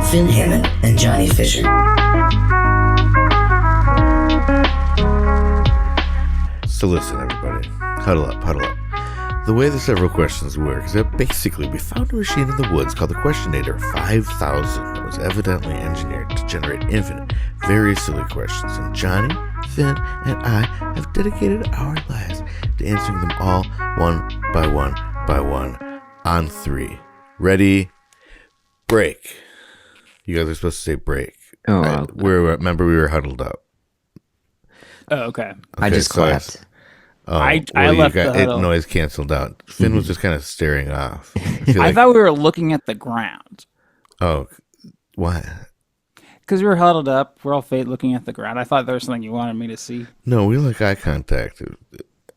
Finn Hammond and Johnny Fisher. So listen, everybody. Huddle up, huddle up. The way the several questions work is that basically we found a machine in the woods called the Questionator 5000 that was evidently engineered to generate infinite, very silly questions. And Johnny, Finn, and I have dedicated our lives to answering them all one by one on 3. Ready? Break. You guys are supposed to say break. Oh, remember we were huddled up. Oh, okay. I just clapped. I left the it huddle. noise canceled out. Finn was just kind of staring off. I thought we were looking at the ground. Oh, why? Because we were huddled up. We're all looking at the ground. I thought there was something you wanted me to see. No, we like eye contact.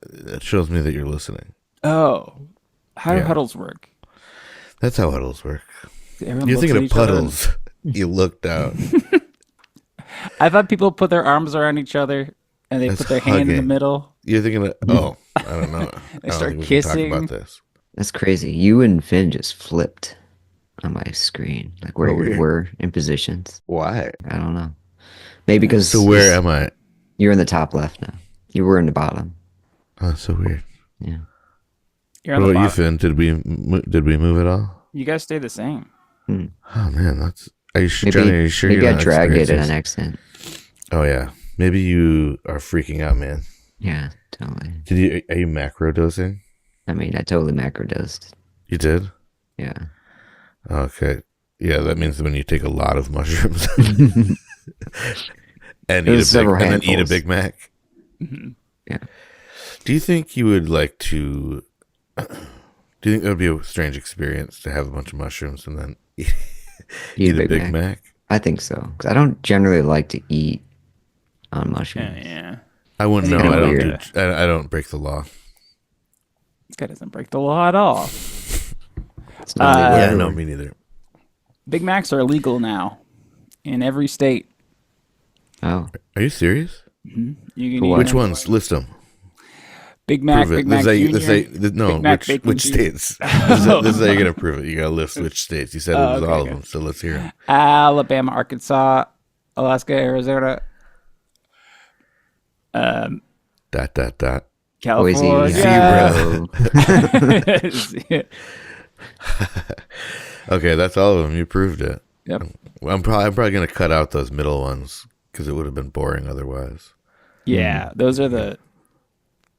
It shows me that you're listening. Oh. How do huddles work? That's how huddles work. Everyone You're looks thinking at of each other. puddles. You looked out. I thought people put their arms around each other and they That's put their hand in the hugging. middle. You're thinking of, I don't know. They I don't start think we can kissing. talk about this. That's crazy. You and Finn just flipped on my screen, like where you were in positions. Why? I don't know. Maybe because So where am I? you're in the top left now. You were in the bottom. Oh, so weird. Yeah. You're on What the about you, bottom. Finn? Did we move at all? You guys stay the same. Oh man, that's. Are you Maybe, Johnny? Are you sure maybe you're I not dragged it in experiencing an accent. Oh yeah, maybe you are freaking out, man. Yeah, totally. Are you macro dosing? I mean, I totally macrodosed. You did? Yeah. Okay. Yeah, that means that when you take a lot of mushrooms and It was several then eat a handfuls. Big Mac. Yeah. Do you think you would like to? Do you think it would be a strange experience to have a bunch of mushrooms and then eat a Big Mac? I think so. Because I don't generally like to eat on mushrooms. Yeah. I wouldn't know. It's I kinda don't. weird. I don't break the law. This guy doesn't break the law at all. It's not illegal Yeah, everywhere. no, me neither. Big Macs are illegal now in every state. Oh, Are you serious? You can What? eat Which them. ones? List them. Big Mac, Prove it. Big Mac Junior. No, Big Mac Bacon which Junior. states? This is how you're gonna prove it. You gotta list which states. You said it was okay, all okay. of them, so let's hear them. Alabama, Arkansas, Alaska, Arizona, Dot. Boise, California. zero. Okay, that's all of them. You proved it. Yep. Well, I'm probably gonna cut out those middle ones because it would have been boring otherwise. Yeah, those are the.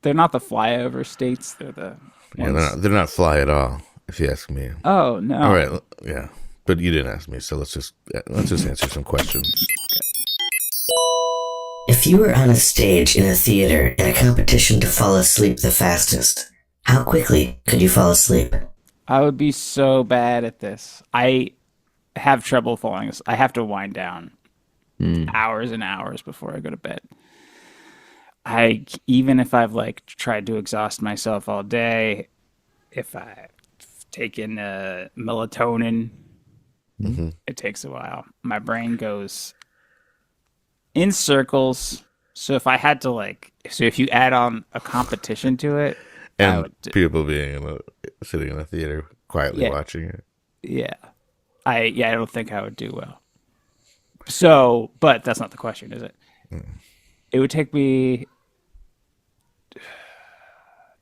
They're not the flyover states. They're the. Yeah, Ones. they're not fly at all. If you ask me. Oh no! All right. Yeah, but you didn't ask me, so let's just answer some questions. If you were on a stage in a theater in a competition to fall asleep the fastest, how quickly could you fall asleep? I would be so bad at this. I have trouble falling asleep. I have to wind down hours and hours before I go to bed. Even if I've like tried to exhaust myself all day, if I've taken melatonin, it takes a while. My brain goes in circles. So if I had to if you add on a competition to it, I And would people sitting in a theater quietly watching it. yeah. I don't think I would do well. So, but that's not the question, is it? It would take me,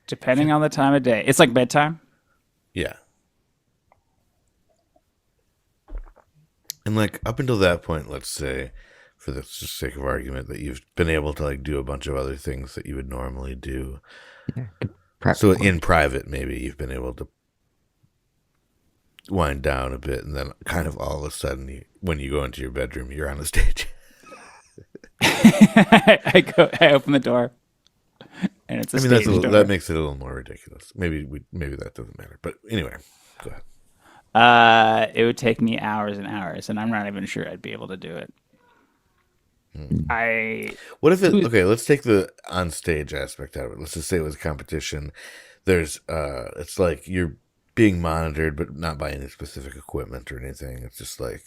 depending on the time of day. It's like bedtime. Yeah. And up until that point, let's say, for the sake of argument, that you've been able to do a bunch of other things that you would normally do. So in private, maybe you've been able to wind down a bit, and then kind of all of a sudden, when you go into your bedroom, you're on a stage. I open the door, and it's a stage door. That makes it a little more ridiculous. Maybe that doesn't matter. But anyway, go ahead. It would take me hours and hours, and I'm not even sure I'd be able to do it. What if okay, let's take the on stage aspect out of it. Let's just say it was a competition. There's it's like you're being monitored, but not by any specific equipment or anything. It's just There's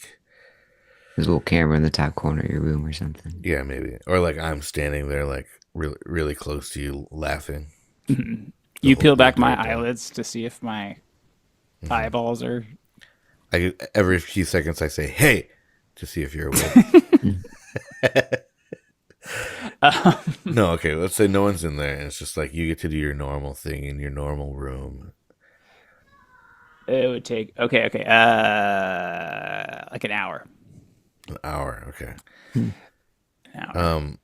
a little camera in the top corner of your room or something. yeah, maybe. Or I'm standing there really really close to you laughing. You peel back my time. eyelids to see if my eyeballs are every few seconds I say, "Hey," to see if you're awake. No, okay. Let's say no one's in there, and it's just like you get to do your normal thing in your normal room. It would take like an hour. An hour, okay. An hour.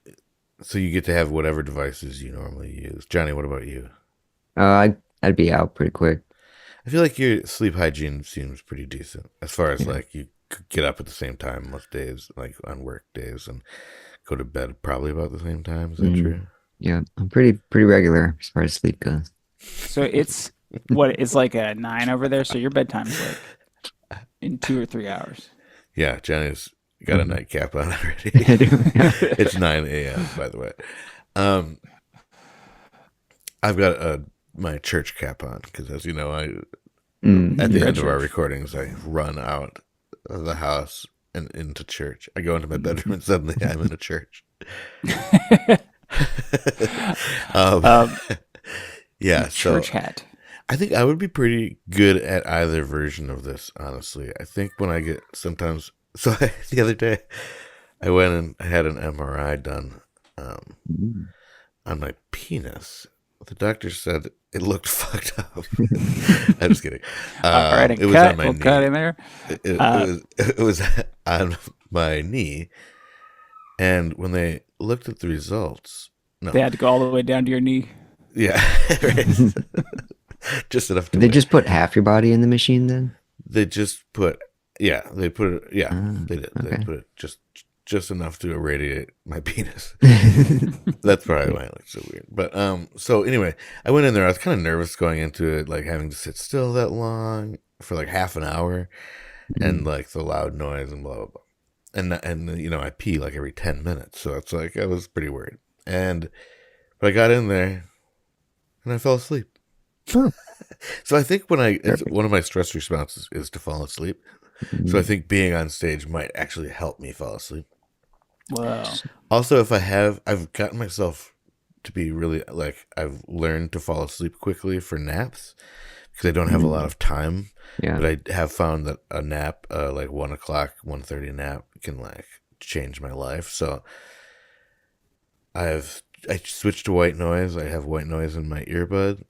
So you get to have whatever devices you normally use. Johnny, what about you? I'd be out pretty quick. I feel like your sleep hygiene seems pretty decent as far as Yeah. like you could get up at the same time most days, like on work days, and go to bed probably about the same time. Is that true? Yeah, I'm pretty regular as far as sleep goes. So it's it's like a 9 over there. So your bedtime's like in 2 or 3 hours. Yeah, Johnny's got a nightcap on already. I do. It's 9 a.m. by the way. I've got my church cap on because, as you know, at the end of our recordings, I run out of the house and into church. I go into my bedroom and suddenly I'm in a church. Yeah, so Church hat. I think I would be pretty good at either version of this, honestly. I think when I get sometimes... So the other day, I went and I had an MRI done on my penis. The doctor said it looked fucked up. I'm just kidding. All right, it was on my knee. cut in there. It was on my knee. And when they looked at the results... No. They had to go all the way down to your knee. Yeah. Right. Just enough to Did they wait. just put half your body in the machine then? They just put... Yeah, they put it... Yeah, they did. Okay. They put it just enough to irradiate my penis. That's probably why it looks so weird. But so anyway, I went in there. I was kind of nervous going into it, like having to sit still that long for like half an hour, and like the loud noise and blah blah blah. And you know, I pee like every 10 minutes, so it's like I was pretty worried. But I got in there, and I fell asleep. So I think one of my stress responses is to fall asleep. So I think being on stage might actually help me fall asleep. Wow. Also, I've gotten myself to be really, like, I've learned to fall asleep quickly for naps because I don't have a lot of time. Yeah. But I have found that a nap, like 1 o'clock, 1:30 nap can like change my life. So I switched to white noise. I have white noise in my earbud.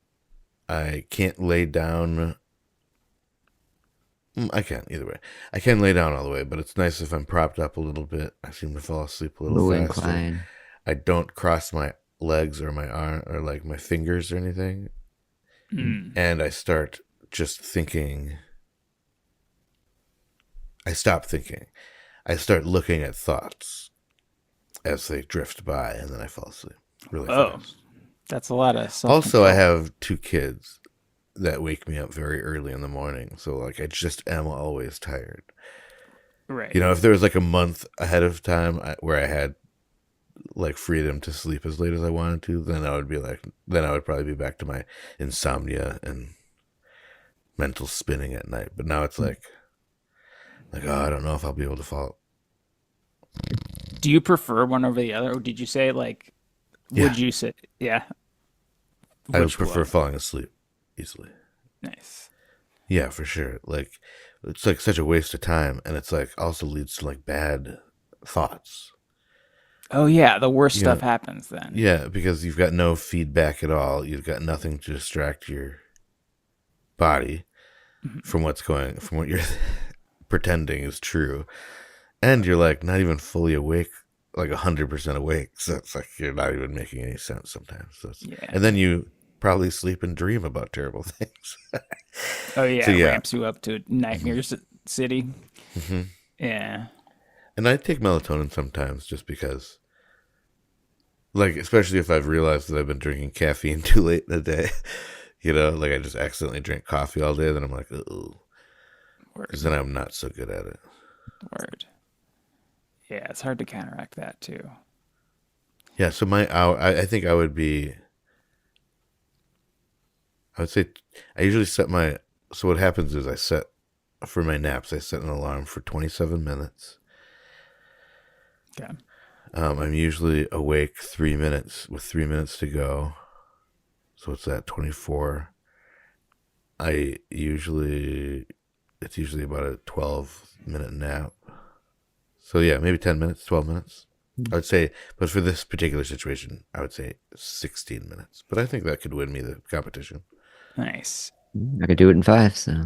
I can't lay down. I can either way. I can lay down all the way, but it's nice if I'm propped up a little bit. I seem to fall asleep a little Low faster. incline. I don't cross my legs or my arm or like my fingers or anything. And I start just thinking. I stop thinking. I start looking at thoughts as they drift by, and then I fall asleep really fast. That's a lot of self-control. Also, I have 2 kids that wake me up very early in the morning, so like I just am always tired. Right. You know, if there was like a month ahead of time where I had like freedom to sleep as late as I wanted to, then I would probably be back to my insomnia and mental spinning at night. But now it's like oh, I don't know if I'll be able to fall. Do you prefer one over the other, or did you say like? Yeah. Would you say yeah? I would Which prefer one? falling asleep easily. Nice. Yeah, for sure. Like it's like such a waste of time, and it's like also leads to like bad thoughts. Oh yeah, the worst You stuff know, happens then. Yeah, because you've got no feedback at all. You've got nothing to distract your body from what you're pretending is true, and you're like not even fully awake, like 100% awake. So it's like you're not even making any sense sometimes. So and then you probably sleep and dream about terrible things. Oh yeah, So, it yeah. ramps you up to nightmare city. Yeah. And I take melatonin sometimes just because, like, especially if I've realized that I've been drinking caffeine too late in the day, you know, like I just accidentally drink coffee all day, then I'm like, ooh, because then I'm not so good at it. Word. Yeah, it's hard to counteract that too. Yeah, so my hour, I think I would say, I usually set so what happens is for my naps, I set an alarm for 27 minutes. Okay. I'm usually awake 3 minutes with 3 minutes to go. So it's at 24. I usually it's usually about a 12-minute nap. So yeah, maybe 10 minutes, 12 minutes. I would say, but for this particular situation, I would say 16 minutes. But I think that could win me the competition. Nice. I could do it in 5, so.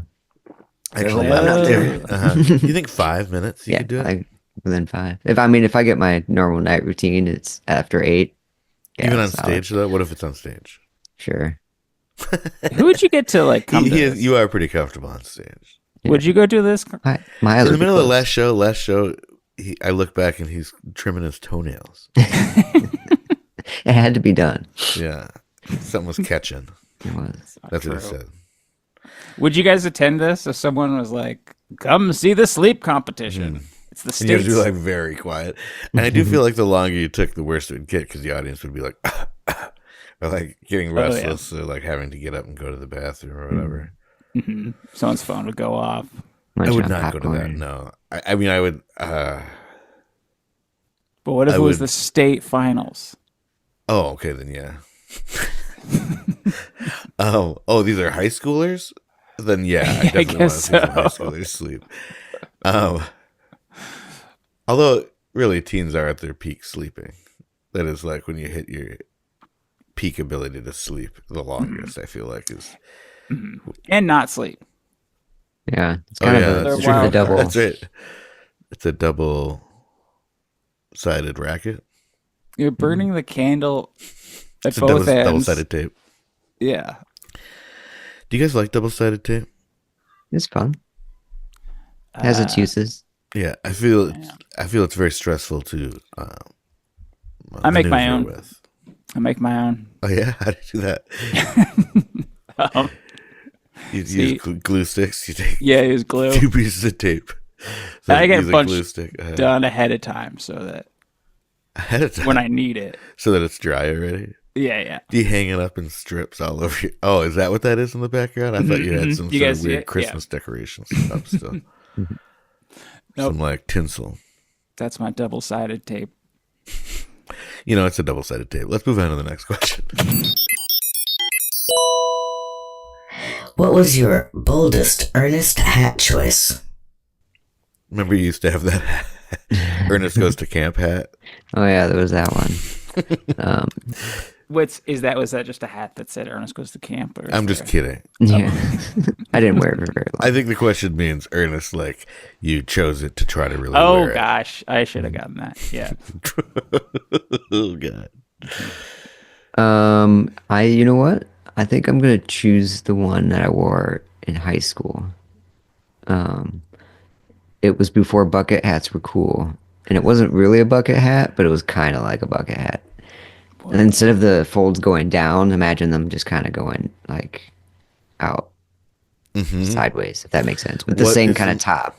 Actually, I'm not there. You think 5 minutes you could do it? Within 5. If I get my normal night routine, it's after 8. Yeah, even on stage, though? What if it's on stage? Sure. Who would you get to like come to this? You are pretty comfortable on stage. Would you go do this? My In the middle of the last show, I look back and he's trimming his toenails. It had to be done. Yeah. Something was catching. It was. That's what he said. Would you guys attend this if someone was like, come see the sleep competition? It's the And you have States. to be like very quiet. And I do feel like the longer you took, the worse it would get because the audience would be like, or like getting restless or like having to get up and go to the bathroom or whatever. Mm-hmm. Someone's phone would go off. I would not go to that. No. I mean, I would. But what if it was the state finals? Oh, okay, then yeah. These are high schoolers? Then yeah, I definitely want to see some high schoolers sleep. Although, really, teens are at their peak sleeping. That is like when you hit your peak ability to sleep the longest, I feel like is. And not sleep. Yeah, it's kind of a double. That's right. It's a double-sided racket. You're burning the candle at It's a both ends. double-sided tape. Yeah. Do you guys like double-sided tape? It's fun. It has its uses. Yeah, I feel it's very stressful to. I make my own. With. I make my own. Oh yeah, how do you do that? You use glue sticks. You take use glue. 2 pieces of tape. So I get a bunch glue stick done ahead of time so that when I need it, so that it's dry already. Yeah. Do you hang it up in strips all over? Oh, is that what that is in the background? I thought you had some sort of weird Christmas decorations up still. Some like tinsel. That's my double-sided tape. It's a double-sided tape. Let's move on to the next question. What was your boldest Ernest hat choice? Remember you used to have that Ernest Goes to Camp hat? Oh yeah, there was that one. Was that just a hat that said Ernest Goes to Camp? Or I'm just kidding. Yeah. I didn't wear it for very long. I think the question means Ernest, like you chose it to try to really Oh wear it. gosh, I should have gotten that. Yeah. Oh god. You know what? I think I'm gonna choose the one that I wore in high school. It was before bucket hats were cool, and it wasn't really a bucket hat, but it was kind of like a bucket hat. And instead of the folds going down, imagine them just kind of going like out sideways, if that makes sense, with the same kind of top.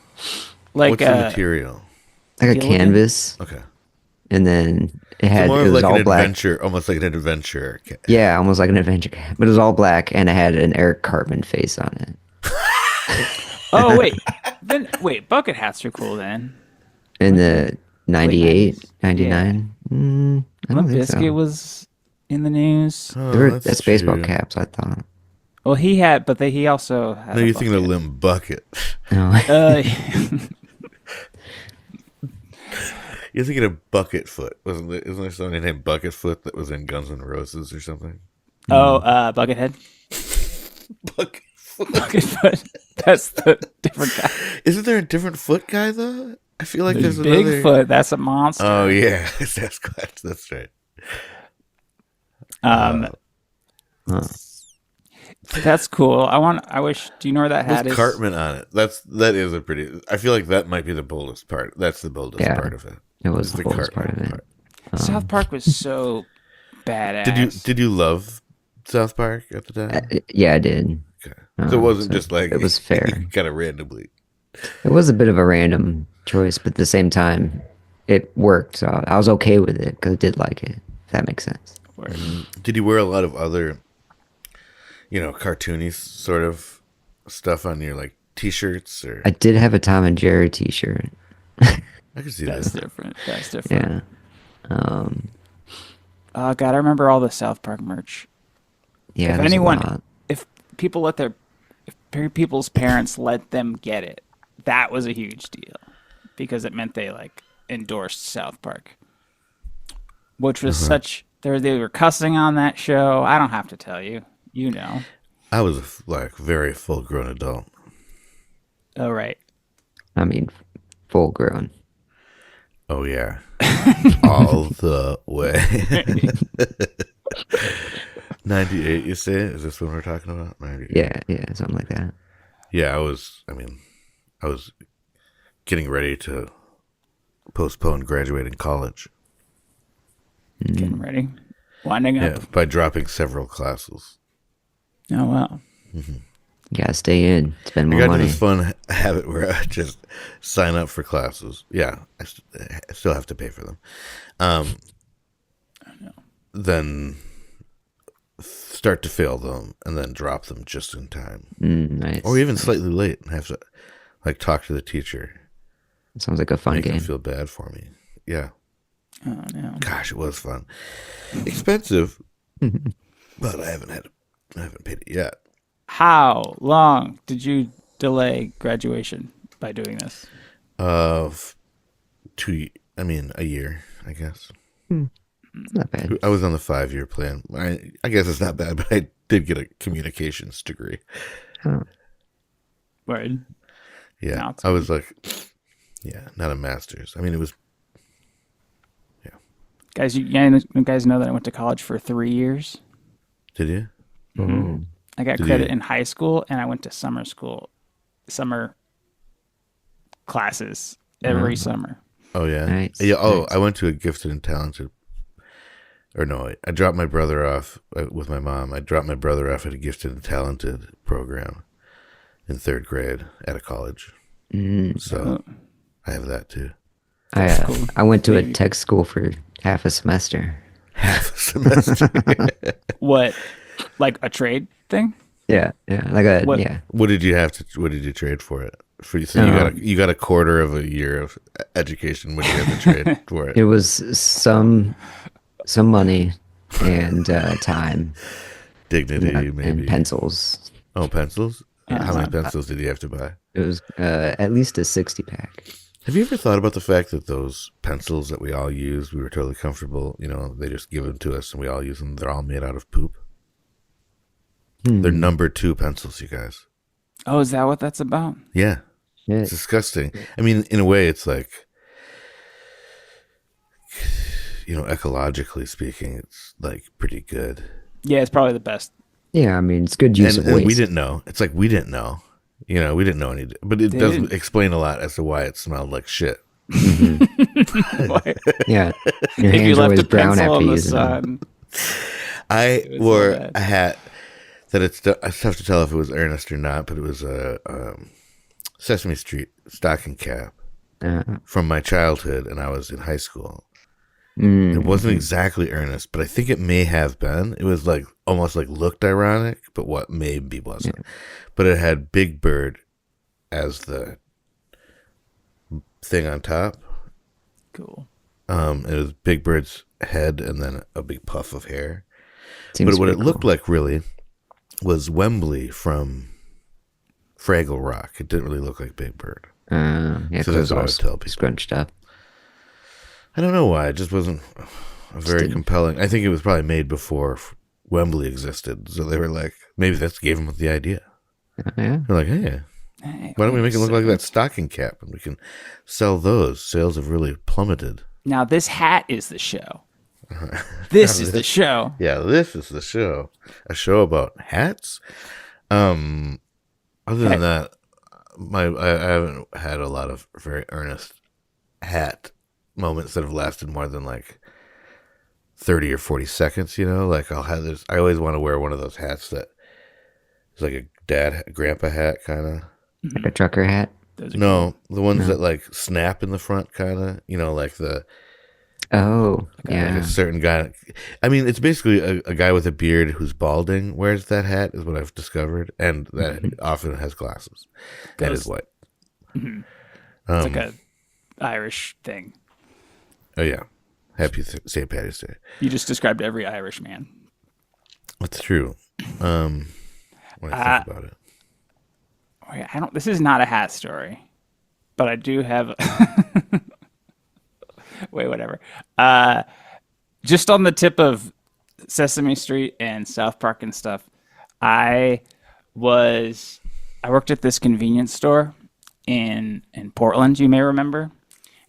Like what's the material? Like a canvas. Okay. And then it was like all an black. adventure, Almost like an adventure. Yeah, almost like an adventure cap. But it was all black, and it had an Eric Cartman face on it. Oh wait, bucket hats are cool then. In the 98, 99? I don't think Biscuit so. was in the news. Oh, That's baseball true. caps, I thought. Well, he had, but he also had. No, you're thinking of Limp Bucket. No. You're thinking of Bucketfoot. Isn't there somebody named Bucketfoot that was in Guns N' Roses or something? Buckethead. Bucketfoot. Bucketfoot. That's the different guy. Isn't there a different foot guy though? I feel like there's Bigfoot. another. That's a monster. Oh yeah, Sasquatch. That's right. That's cool. I wish. Do you know where that hat With is? Cartman on it. That is a pretty. I feel like that might be the boldest part. That's the boldest part of it. It was It's the boldest part of it. part. South Park was so badass. Did you love South Park at the time? Yeah, I did. Okay. So it wasn't just like it was fair. Kind of randomly. It was a bit of a random choice, but at the same time, it worked. So I was okay with it because I did like it. If that makes sense. Did you wear a lot of other, cartoony sort of stuff on your like T-shirts or? I did have a Tom and Jerry T-shirt. I can see That's that. different. That's different. Yeah. Oh God, I remember all the South Park merch. Yeah. If there's a anyone, lot. if people let their people's parents let them get it. That was a huge deal because it meant they like endorsed South Park, which was such. They were cussing on that show. I don't have to tell you. You know. I was like very full grown adult. Oh right. I mean, full grown. Oh yeah, all the way. 98, you say? Is this what we're talking about? 98. Yeah, something like that. Yeah, I was getting ready to postpone graduating college. Getting ready. Winding up. Yeah, by dropping several classes. Oh wow. You gotta stay in, spend I more got money. into this fun habit where I just sign up for classes. Yeah, I still have to pay for them. Then start to fail them and then drop them just in time. Nice. Or even slightly late and have to like talk to the teacher. Sounds like a fun Make game. them feel bad for me. Yeah. Oh no. Gosh, it was fun. Expensive, but I haven't paid it yet. How long did you delay graduation by doing this? A year, I guess. It's not bad. I was on the 5-year plan. I guess it's not bad, but I did get a communications degree. Word. Yeah, No, it's I was like, yeah, not a master's. I mean, it was. Guys, you guys know that I went to college for 3 years. Did you? I got Did credit you- in high school, and I went to summer classes every summer. Oh yeah. Nice, Yeah. Oh, nice. I went to a gifted and talented. Or no, I dropped my brother off with my mom. I dropped my brother off at a gifted and talented program in 3rd grade at a college. So I have that too. I went to a tech school for half a semester. Half a semester. What, like a trade thing? Yeah, What- yeah. What did you trade for it? So you got a quarter of a year of education. What did you have to trade for it? It was some money and time Dignity, and maybe. pencils. Oh, pencils? How many pencils did you have to buy? It was at least a 60-pack. Have you ever thought about the fact that those pencils that we all use, we were totally comfortable, they just give them to us and we all use them. They're all made out of poop. They're number 2 pencils, you guys. Oh, is that what that's about? Yeah. Yeah. It's disgusting. I mean, in a way, it's like, ecologically speaking, it's like pretty good. Yeah, it's probably the best. Yeah, I mean, it's good use of And waste. we didn't know. It's like we didn't know. We didn't know any. But it does didn't. explain a lot as to why it smelled like shit. Why- Yeah, your if you hands are left always a brown pencil after in the using them. sun. I was wore so bad. a hat that it's tough to tell if it was earnest or not, but it was a Sesame Street stocking cap from my childhood, and I was in high school. It wasn't exactly earnest, but I think it may have been. It was like almost like looked ironic, but what maybe wasn't. But it had Big Bird as the thing on top. Cool. It was Big Bird's head and then a big puff of hair. Seems But what it pretty looked cool. like really was Wembley from Fraggle Rock. It didn't really look like Big Bird. Yeah, So because that's it's what I all would tell people. scrunched up. I don't know why. It just wasn't a very didn't- compelling. I think it was probably made before Wembley existed. So they were like, maybe that's gave them the idea. Yeah. They're like, hey, why don't we make it look like that stocking cap and we can sell those? Sales have really plummeted. Now this hat is the show. This is the show. Yeah, this is the show. A show about hats. Other than that, I haven't had a lot of very earnest hat moments that have lasted more than like 30 or 40 seconds. Like I'll have this. I always want to wear one of those hats that is like a grandpa hat kind of. Like a trucker hat. Those are No, the ones that like snap in the front kind of. Like the. Oh, Like yeah. a certain guy. I mean, it's basically a guy with a beard who's balding wears that hat, is what I've discovered, and that often has glasses and is white. It's like a Irish thing. Oh yeah, happy St. Patty's Day. You just described every Irish man. That's true. When I think about it, Wait, I don't. This is not a hat story, but I do have. Wait, whatever. Just on the tip of Sesame Street and South Park and stuff, I worked at this convenience store in Portland. You may remember.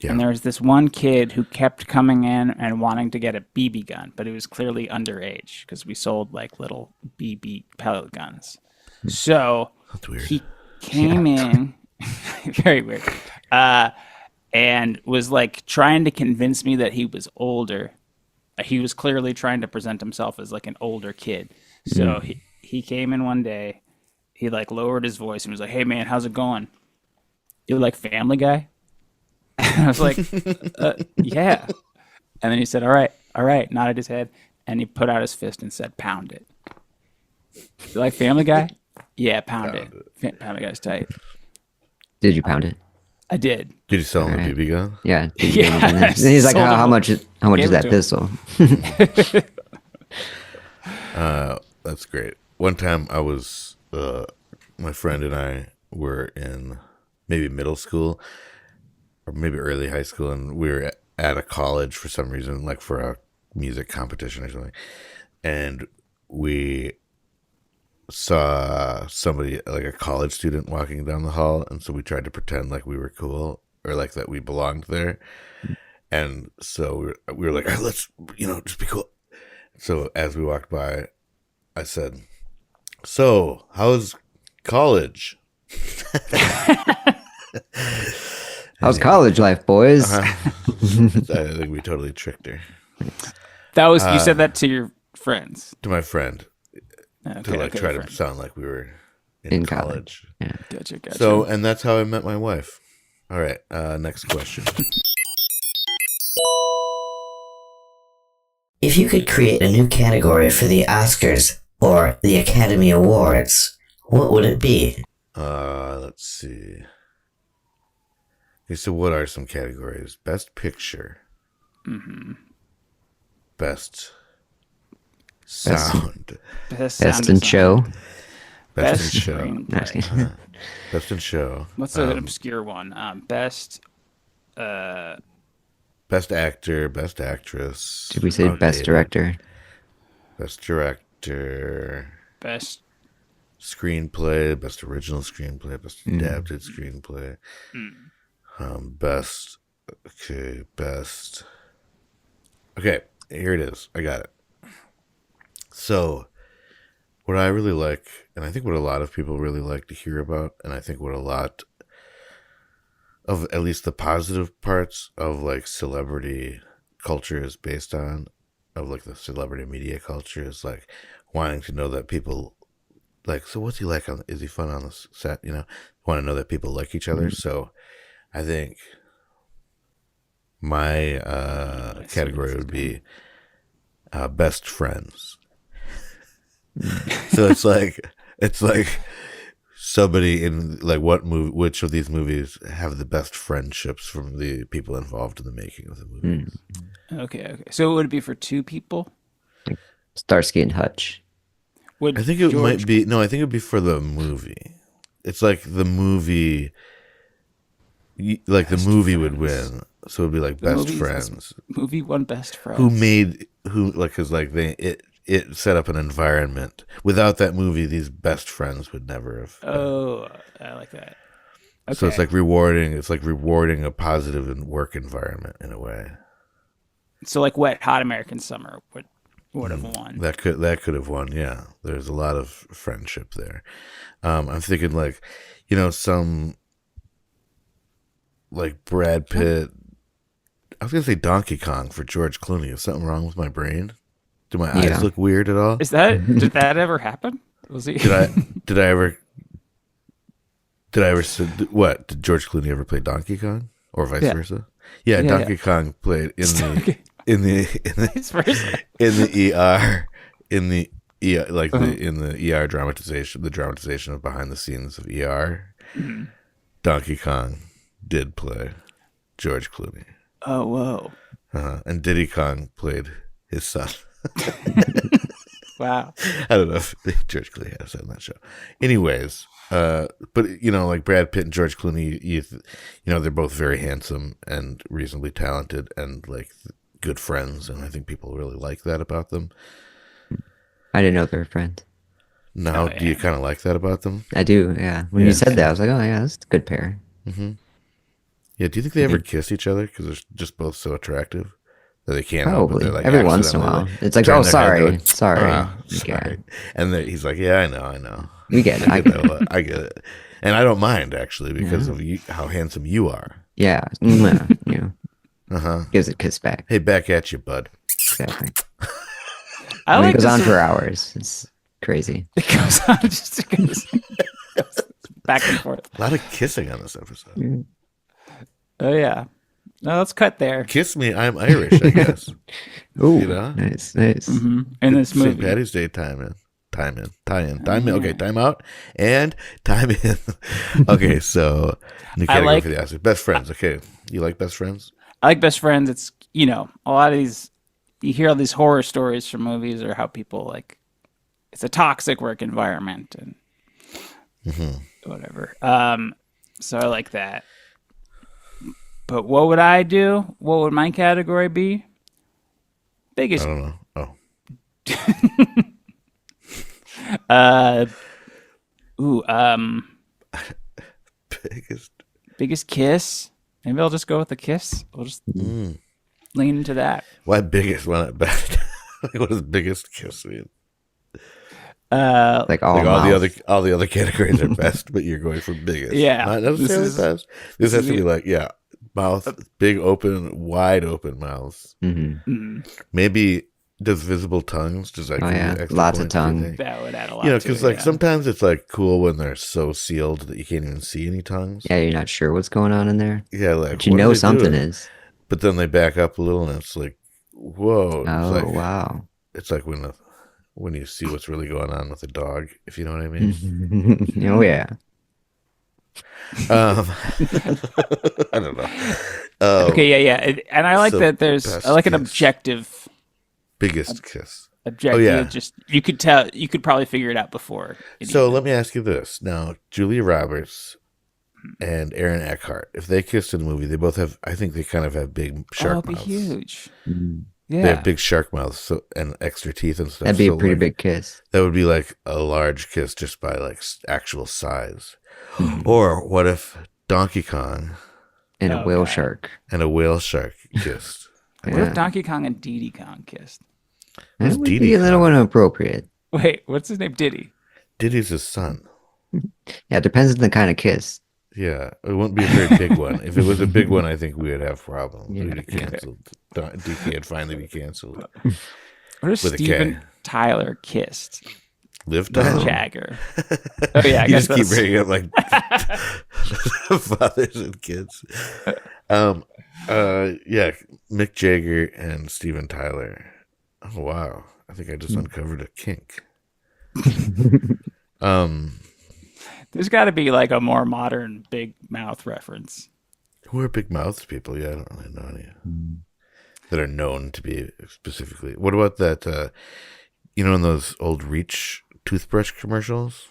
Yeah. And there was this one kid who kept coming in and wanting to get a BB gun, but he was clearly underage because we sold like little BB pellet guns. So That's weird. he came in, very weird, and was like trying to convince me that he was older. He was clearly trying to present himself as like an older kid. So he came in one day, he like lowered his voice and was like, "Hey man, how's it going? You like Family Guy?" And I was like, yeah. And then he said, all right, nodded his head, and he put out his fist and said, "Pound it." You like Family Guy? Yeah, pound it. Family Guy's tight. Did you pound it? I did. Did you sell him a Alright. BB gun? Yeah. Did Yeah, you and he's like, sold him how a- much is gave that it to pistol? That's great. One time I was, my friend and I were in maybe middle school or maybe early high school, and we were at a college for some reason, like for a music competition or something. And we saw somebody, like a college student, walking down the hall. And so we tried to pretend like we were cool or like that we belonged there. And so we were like, all right, let's, just be cool. So as we walked by, I said, "So, how's college?" How's college life, boys? I think we totally tricked her. That was you said that to your friends. To my friend, Okay, to like okay, try to friend. sound like we were in In college. Yeah. Gotcha. So, and that's how I met my wife. All right, next question. If you could create a new category for the Oscars or the Academy Awards, what would it be? Let's see. Okay, so what are some categories? Best Picture. Mm-hmm. Best Sound. Best Best sound in design. show. Best in Show. screenplay. Best in Show. What's an obscure one? Best. Best Actor. Best Actress. Did we say best Outdated. director? Best Director. Best. Screenplay. Best Original Screenplay. Best Adapted Screenplay. Best. Okay, best. Okay, here it is. I got it. So, what I really like, and I think what a lot of people really like to hear about, and I think what a lot of, at least the positive parts of like celebrity culture is based on, of like the celebrity media culture, is like wanting to know that people like, so what's he like on, is he fun on the set, want to know that people like each other. So I think my category would be best friends. So it's like somebody in like which of these movies have the best friendships from the people involved in the making of the movie. Okay. So it would be for two people. Starsky and Hutch. Would I think it George- might be, no, I think it would be for the movie. It's like the movie, like the movie would win. So it would be like the best movie's- friends. Movie one best friends. Cause like it set up an environment. Without that movie, these best friends would never have. Oh, I like that. Okay. So it's like rewarding. It's like rewarding a positive work environment in a way. So like Wet Hot American Summer would have won. That could have won. Yeah, there's a lot of friendship there. I'm thinking like, some like Brad Pitt. I was gonna say Donkey Kong for George Clooney. Is something wrong with my brain? Do my Yeah. eyes look weird at all? Did that ever happen? Was he? Did I ever what? Did George Clooney ever play Donkey Kong or vice Yeah. versa? Yeah, Yeah, Donkey Kong played in the in the Vice versa. in the ER in the like in the ER dramatization, the dramatization of behind the scenes of ER. Donkey Kong did play George Clooney. Oh, whoa. And Diddy Kong played his son. Wow. I don't know if George Clooney had a son in that show. Anyways, But like Brad Pitt and George Clooney, they're both very handsome and reasonably talented and like good friends, and I think people really like that about them. I didn't know they were friends. Now, do you kind of like that about them? I do, yeah. When you said that, I was like, oh yeah, that's a good pair. Mm-hmm. Yeah, do you think they ever kiss each other because they're just both so attractive that they can't help it? Probably. They're like Every once in a while. It's like, turn oh, their head, sorry. go, Sorry. sorry. And he's like, yeah, I know. We get it. I get that a lot. I get it. And I don't mind, actually, because of how handsome you are. Yeah. Gives a kiss back. Hey, back at you, bud. Exactly. I like it goes to on see- for hours. It's crazy. It goes on just it goes back and forth. A lot of kissing on this episode. Oh yeah. No, let's cut there. Kiss me, I'm Irish, I guess. Ooh, You know? nice. Mm-hmm. In this St. movie. Patty's Day time in. Okay, time out and time in. Okay, so new category for the Oscars. Best friends. Okay, you like best friends? I like Best Friends. It's a lot of these. You hear all these horror stories from movies, or how people like. It's a toxic work environment and whatever. So I like that. But what would I do? What would my category be? Biggest. I don't know. Oh. Biggest kiss. Maybe I'll just go with the kiss. We'll just lean into that. Why biggest? Why not best? What does biggest kiss mean? Like all the other categories are best, but you're going for biggest. Yeah. Not necessarily best. This has to be like, mouth, big open, wide open mouths. Mm-hmm. Maybe does visible tongues? Does that? Extra lots of points, do you tongue. think? That would add a lot. Because sometimes it's like cool when they're so sealed that you can't even see any tongues. Yeah, you're not sure what's going on in there. Yeah, like But you know something is. But then they back up a little, and it's like, whoa! Oh, wow! It's like when you see what's really going on with a dog, if you know what I mean. Oh yeah. I don't know. Okay, yeah. And I like that there's best I like an kiss. objective Biggest kiss. objective. Oh, yeah. Just you could tell, you could probably figure it out before. So let me ask you this. Now, Julia Roberts and Aaron Eckhart, if they kissed in a movie, they both have, I think they kind of have big shark it'd mouths. be huge. They Yeah. have big shark mouths and extra teeth and stuff. That'd be a So, pretty like, big kiss. That would be like a large kiss just by like actual size. Or what if Donkey Kong And a whale Okay. shark. and a whale shark kissed? What if Donkey Kong and Diddy Kong kissed? That Who's would Dee be Dee a little inappropriate. Wait, what's his name? Diddy. Diddy's his son. Yeah, it depends on the kind of kiss. Yeah, it wouldn't be a very big one. If it was a big one, I think we would have problems. Yeah. We'd be canceled. DK would finally be canceled. What if With a K. Steven Tyler kissed Live Mick time. Jagger? Oh yeah, I You guess just keep that's bringing up like fathers and kids. Yeah, Mick Jagger and Steven Tyler. Oh wow, I think I just uncovered a kink. There's got to be like a more modern big mouth reference. Who are big mouthed people? Yeah, I don't really know any that are known to be specifically. What about that? In those old Reach toothbrush commercials,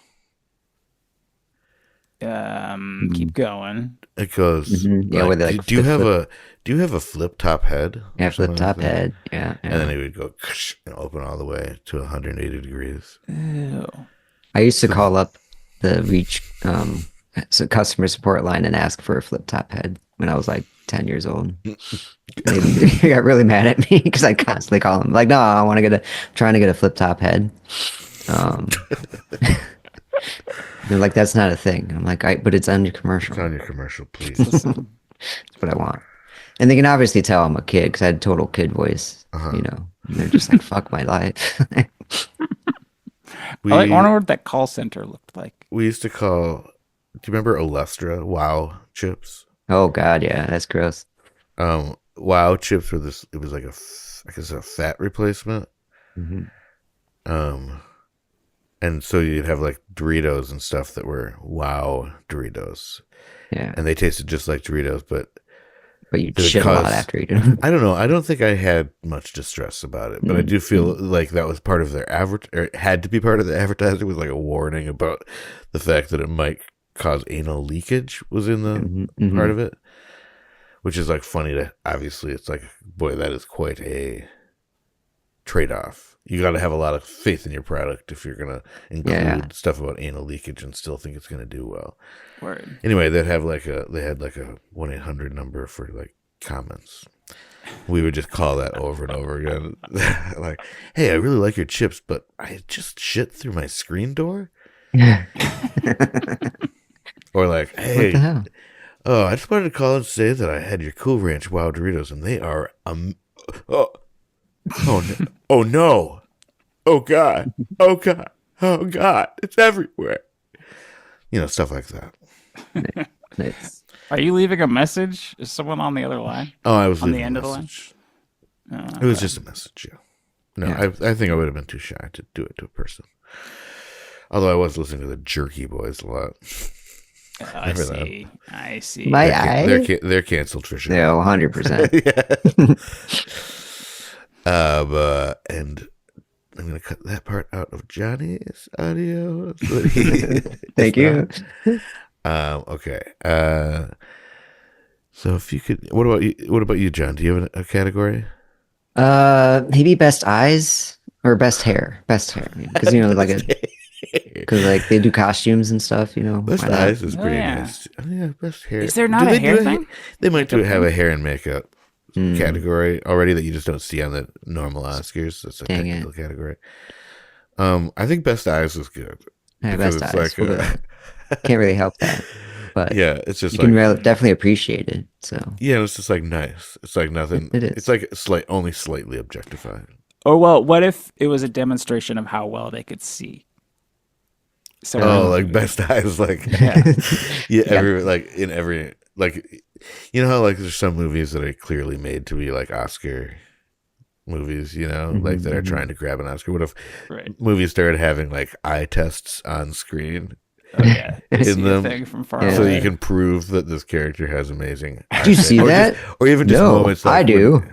Keep going. it goes. Yeah, where they, like, do you have flip- a flip top head? Yeah, Or something flip top like that? head. Yeah. And then it would go and open all the way to 180 degrees. Ew. I used to call up the Reach customer support line and ask for a flip top head when I was like 10 years old. They got really mad at me because I constantly call them like, no, I want to trying to get a flip top head. They're like, that's not a thing. I'm like, but it's on your commercial. It's on your commercial, please. That's what I want. And they can obviously tell I'm a kid because I had total kid voice, And they're just like, fuck my life. I wonder what that call center looked like. We used to call. Do you remember Olestra Wow chips? Oh God, yeah, that's gross. Wow chips were this. It was like I guess a fat replacement. And so you'd have like Doritos and stuff that were Wow Doritos, Yeah, and they tasted just like Doritos, but but you'd Did it shit a lot cause- after eating them. I don't know. I don't think I had much distress about it, but I do feel like that was part of their it had to be part of the advertising, was like a warning about the fact that it might cause anal leakage was in the part of it, which is like funny to, obviously it's like, boy, that is quite a trade-off. You got to have a lot of faith in your product if you're going to include stuff about anal leakage and still think it's going to do well. Word. Anyway, they had like a 1-800 number for like comments. We would just call that over and over again. Like, hey, I really like your chips, but I just shit through my screen door. Or like, What the hey, hell? oh, I just wanted to call and say that I had your Cool Ranch Wow Doritos, and they are oh no! Oh no! Oh god! Oh god! Oh god! It's everywhere. You know, stuff like that. Nice. Are you leaving a message? Is someone on the other line? Oh, I was On the leaving end a of the line? message. Oh, It was just a message, yeah. No, I think I would have been too shy to do it to a person. Although I was listening to the Jerky Boys a lot. I Remember see. I see. My They're canceled for sure. Yeah, 100%. And I'm gonna cut that part out of Johnny's audio. Thank you. Okay. So if you could, what about you, John? Do you have a category? Maybe best eyes or best hair. Best hair, because because like they do costumes and stuff. Best why not? eyes is Oh, pretty yeah. nice. Oh, yeah, best hair. Is there not Do a they hair do thing? They might have a hair and makeup Mm. category already that you just don't see on the normal Oscars. That's a Dang technical category. I think best eyes is good. Yeah, because best it's eyes. like, We'll go. Can't really help that, but yeah, it's just you like, can definitely appreciate it. So yeah, it's just like nice. It's like nothing. It is. It's like only slightly objectified. Or well, what if it was a demonstration of how well they could see? So Like best eyes, like in every like, you know how like there's some movies that are clearly made to be like Oscar movies, like that are trying to grab an Oscar. What if movies started having like eye tests on screen? Oh, yeah. You in see a them, thing from far so away. you can prove that this character has amazing. do you see that? Or even just No, moments. Like I do.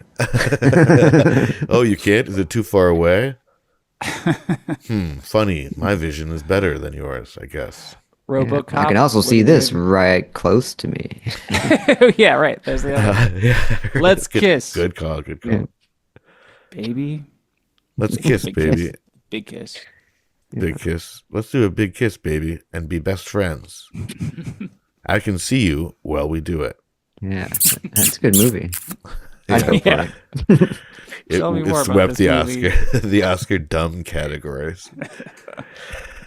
Oh, you can't? Is it too far away? Funny. My vision is better than yours, I guess. RoboCop. I can also would see be- this right close to me. Yeah, right. There's the other. Let's kiss. Good call. Good call. Yeah. Baby. Let's kiss, Big baby. kiss. Big kiss. Big kiss. Let's do a big kiss, baby, and be best friends. I can see you while we do it. Yeah, that's a good movie. I'd go for Yeah. it. Tell me more about swept this the movie. Oscar, the Oscar dumb categories.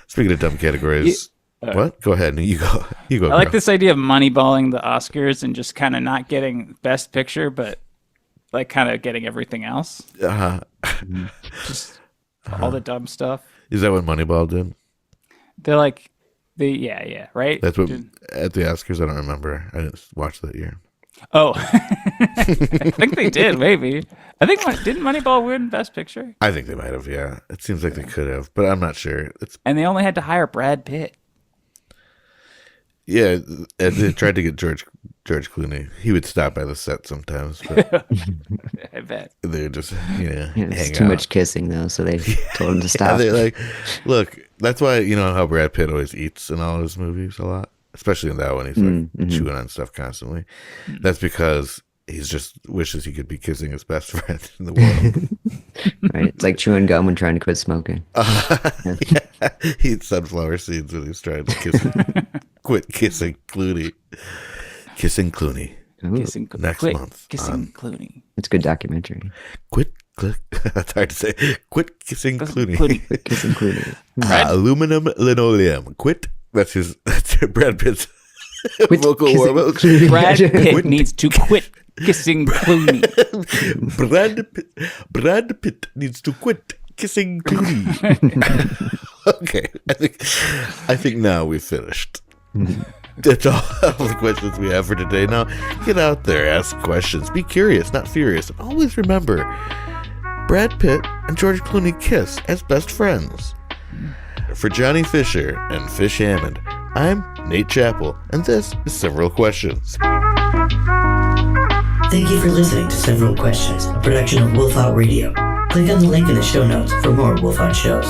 Speaking of dumb categories, what? Go ahead. You go. You go. I like girl. this idea of moneyballing the Oscars and just kind of not getting Best Picture, but like kind of getting everything else. Just all the dumb stuff. Is that what Moneyball did? They're like, yeah, right? That's what at the Oscars. I don't remember. I didn't watch that year. Oh, I think they did, maybe. I think, didn't Moneyball win Best Picture? I think they might have. Yeah, it seems like they could have, but I'm not sure. And they only had to hire Brad Pitt. Yeah, and they tried to get George Clooney. He would stop by the set sometimes, but I bet. they would just Yeah, hang it's too out. much kissing though, so they told him to Yeah, stop. they're like, look, that's why how Brad Pitt always eats in all his movies a lot, especially in that one. He's like chewing on stuff constantly. That's because he just wishes he could be kissing his best friend in the world. Right? It's like chewing gum when trying to quit smoking. Yeah, he eats sunflower seeds when he's trying to quit kissing Clooney. Kissing Clooney. Ooh, Next Quit month Kissing on Clooney. it's a good documentary. That's hard to say. Quit kissing Clooney. Kissing Clooney. Aluminum linoleum. Quit. That's Brad Pitt's Quit vocal kissing warm-up. Clooney. Brad Pitt needs to quit kissing Clooney. Brad Pitt needs to quit kissing Clooney. Okay, I think now we've finished. That's all the questions we have for today. Now, get out there, ask questions, be curious, not furious, and always remember, Brad Pitt and George Clooney kiss as best friends. For Johnny Fisher and Fish Hammond, I'm Nate Chappell, and this is Several Questions. Thank you for listening to Several Questions, a production of Wolf Out Radio. Click on the link in the show notes for more Wolf Out shows.